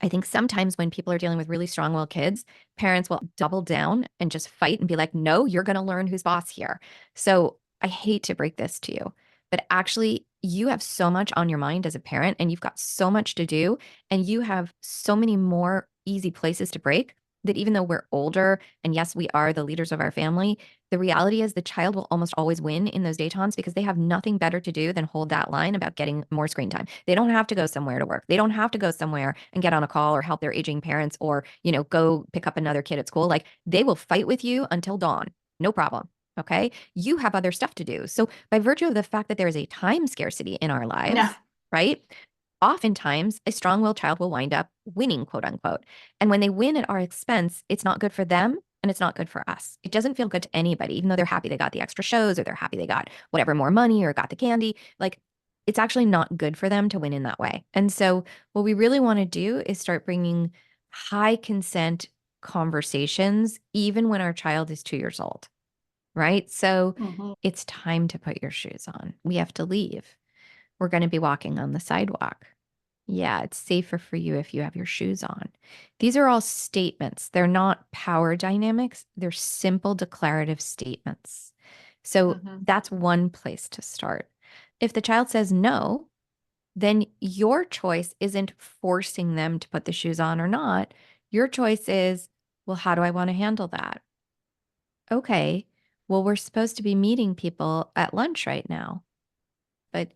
I think sometimes when people are dealing with really strong-willed kids, parents will double down and just fight and be like, no, you're going to learn who's boss here. So I hate to break this to you, but actually, you have so much on your mind as a parent, and you've got so much to do, and you have so many more easy places to break that even though we're older, and yes, we are the leaders of our family, the reality is the child will almost always win in those daytimes because they have nothing better to do than hold that line about getting more screen time. They don't have to go somewhere to work. They don't have to go somewhere and get on a call or help their aging parents or, go pick up another kid at school. Like they will fight with you until dawn. No problem. Okay. You have other stuff to do. So, by virtue of the fact that there is a time scarcity in our Yeah. lives, right? Oftentimes, a strong willed child will wind up winning, quote unquote. And when they win at our expense, it's not good for them and it's not good for us. It doesn't feel good to anybody, even though they're happy they got the extra shows or they're happy they got whatever more money or got the candy. Like it's actually not good for them to win in that way. And so, what we really want to do is start bringing high consent conversations, even when our child is 2 years old, right? So, Hmm. it's time to put your shoes on. We have to leave. We're going to be walking on the sidewalk. Yeah, it's safer for you if you have your shoes on. These are all statements. They're not power dynamics, they're simple declarative statements. So Hmm. that's one place to start. If the child says no, then your choice isn't forcing them to put the shoes on or not. Your choice is, well, how do I want to handle that? Okay, well, we're supposed to be meeting people at lunch right now. But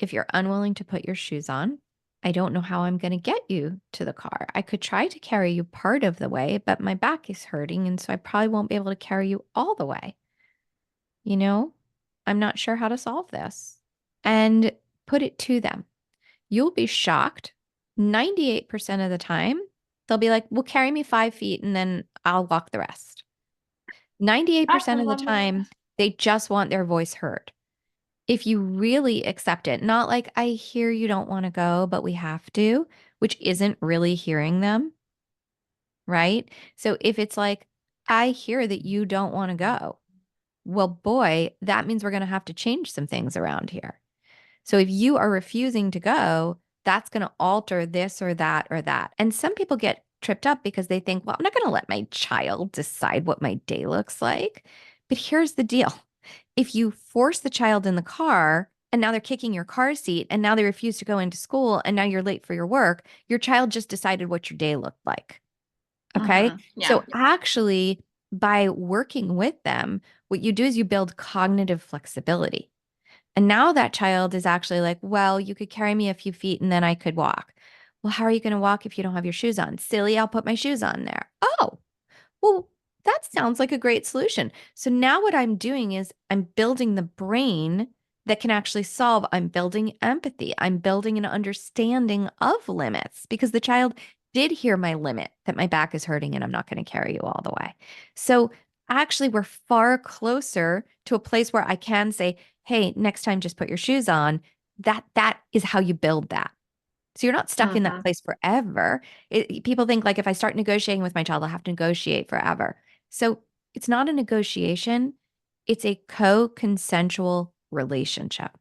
if you're unwilling to put your shoes on, I don't know how I'm going to get you to the car. I could try to carry you part of the way, but my back is hurting. And so I probably won't be able to carry you all the way. You know, I'm not sure how to solve this. And put it to them. You'll be shocked. 98% of the time, they'll be like, well, carry me 5 feet and then I'll walk the rest. I 98% of the love that. time, they just want their voice heard. If you really accept it, not like, I hear you don't want to go, but we have to, which isn't really hearing them, right? So if it's like, I hear that you don't want to go, well, boy, that means we're going to have to change some things around here. So if you are refusing to go, that's going to alter this or that or that. And some people get tripped up because they think, well, I'm not going to let my child decide what my day looks like. But here's the deal. If you force the child in the car and now they're kicking your car seat and now they refuse to go into school and now you're late for your work, your child just decided what your day looked like. Okay. Yeah. So actually, by working with them, what you do is you build cognitive flexibility. And now that child is actually like, well, you could carry me a few feet and then I could walk. Well, how are you going to walk if you don't have your shoes on? Silly, I'll put my shoes on there. Oh, well, that sounds like a great solution. So now what I'm doing is I'm building the brain that can actually solve. I'm building empathy. I'm building an understanding of limits because the child did hear my limit that my back is hurting and I'm not going to carry you all the way. So actually, we're far closer to a place where I can say, hey, next time just put your shoes on. That is how you build that. So you're not stuck in that Hmm. place forever. People think like if I start negotiating with my child, I'll have to negotiate forever. So it's not a negotiation, it's a co consensual relationship.